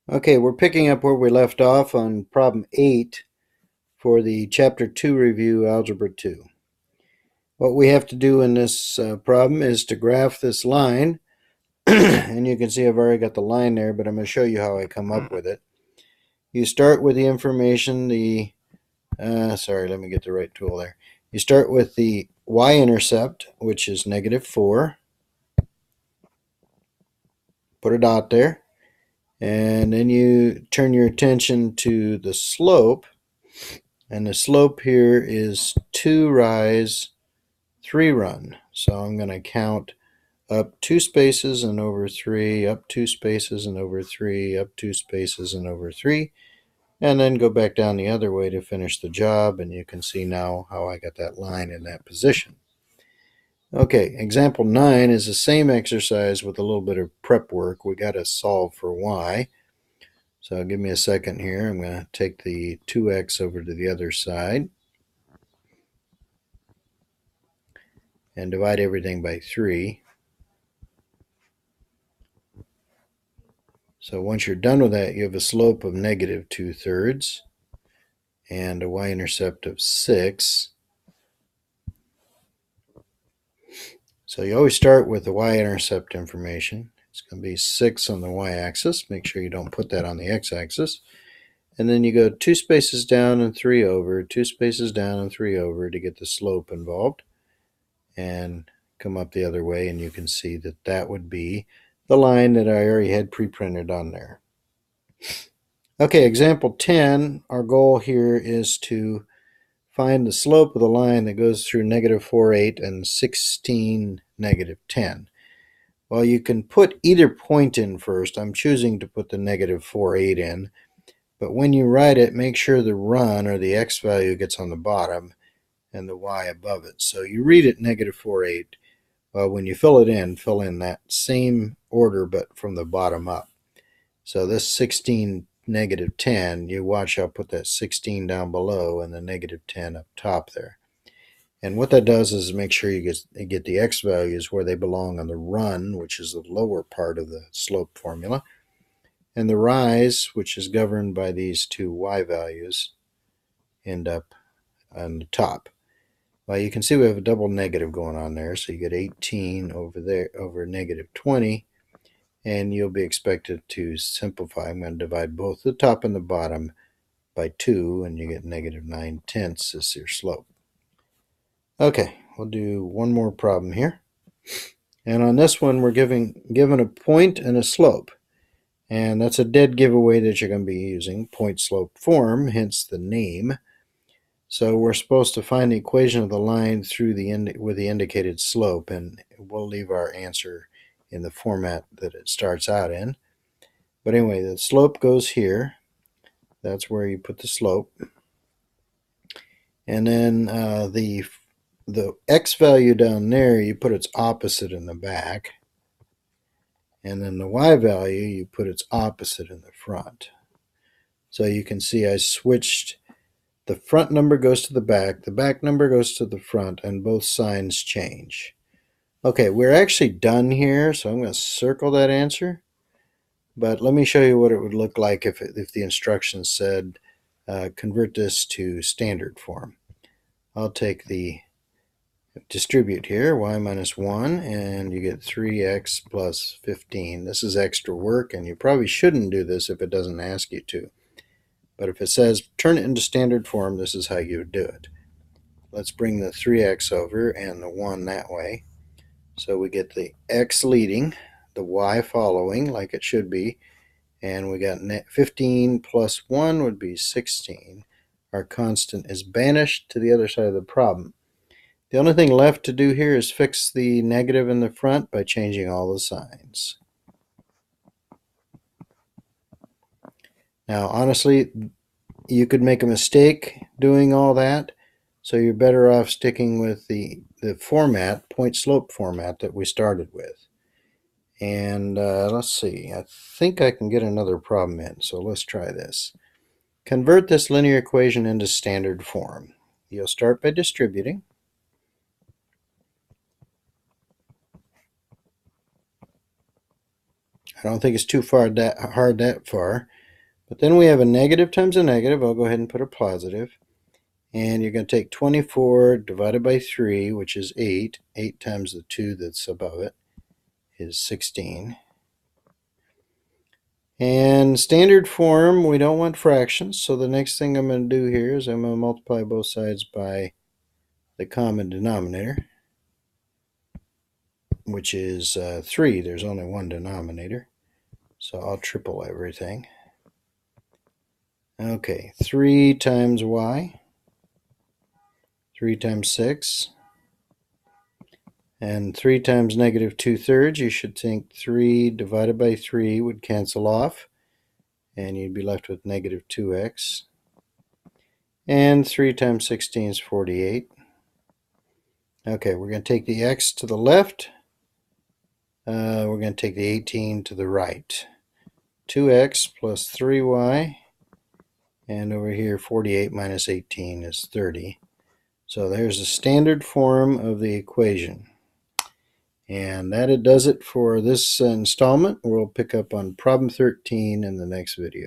Okay, we're picking up where we left off on problem 8 for the chapter 2 review, algebra 2. What we have to do in this problem is to graph this line, and you can see I've already got the line there, but I'm going to show you how I come up with it. You start with the information, sorry, let me get the right tool there. You start with the y-intercept, which is -4. Put a dot there. And then you turn your attention to the slope. And the slope here is 2 rise, 3 run. So I'm going to count up 2 spaces and over 3, up 2 spaces and over 3, up 2 spaces and over 3, and then go back down the other way to finish the job. And you can see now how I got that line in that position. Okay, example 9 is the same exercise with a little bit of prep work. We got to solve for y. So give me a second here. I'm going to take the 2x over to the other side and divide everything by 3. So once you're done with that, you have a slope of -2/3 and a y-intercept of 6. So you always start with the y-intercept information. It's going to be 6 on the y-axis. Make sure you don't put that on the x-axis. And then you go 2 spaces down and 3 over, 2 spaces down and 3 over to get the slope involved. And come up the other way, and you can see that that would be the line that I already had pre-printed on there. Okay, example 10, our goal here is to find the slope of the line that goes through -4, 8 and 16, -10. Well, you can put either point in first. I'm choosing to put the -4, 8 in, but when you write it, make sure the run or the x value gets on the bottom and the y above it. So you read it -4, 8. Well, when you fill in that same order but from the bottom up. So this 16, -10, you watch I'll put that 16 down below and the -10 up top there. And what that does is make sure you get the x values where they belong on the run, which is the lower part of the slope formula, and the rise, which is governed by these two y values, end up on the top. Well, you can see we have a double negative going on there, so you get 18 over there over -20, and you'll be expected to simplify. I'm going to divide both the top and the bottom by 2, and you get -9/10 as your slope. Okay, we'll do one more problem here. And on this one, we're given a point and a slope. And that's a dead giveaway that you're going to be using point-slope form, hence the name. So we're supposed to find the equation of the line through with the indicated slope, and we'll leave our answer in the format that it starts out in. But anyway, the slope goes here. That's where you put the slope. And then the x value down there, you put its opposite in the back. And then the y value, you put its opposite in the front. So you can see I switched. The front number goes to the back number goes to the front, and both signs change. Okay, we're actually done here, so I'm going to circle that answer. But let me show you what it would look like if the instructions said convert this to standard form. I'll take the distribute here, y minus 1, and you get 3x plus 15. This is extra work, and you probably shouldn't do this if it doesn't ask you to. But if it says turn it into standard form, this is how you would do it. Let's bring the 3x over and the 1 that way. So we get the x leading, the y following like it should be, and we got 15 plus 1 would be 16. Our constant is banished to the other side of the problem. The only thing left to do here is fix the negative in the front by changing all the signs. Now, honestly, you could make a mistake doing all that, so you're better off sticking with the format, point-slope format that we started with. And let's see, I think I can get another problem in, so let's try this. Convert this linear equation into standard form. You'll start by distributing. I don't think it's too hard that far. But then we have a negative times a negative. I'll go ahead and put a positive. And you're going to take 24 divided by 3, which is 8. 8 times the 2 that's above it is 16. And standard form, we don't want fractions. So the next thing I'm going to do here is I'm going to multiply both sides by the common denominator, which is 3. There's only one denominator. So I'll triple everything. Okay, 3 times y. 3 times 6. And 3 times negative 2/3, you should think 3 divided by 3 would cancel off, and you'd be left with negative 2x. And 3 times 16 is 48. Okay, we're going to take the x to the left. We're going to take the 18 to the right. 2x plus 3y. And over here, 48 minus 18 is 30. So there's the standard form of the equation. And that does it for this installment. We'll pick up on problem 13 in the next video.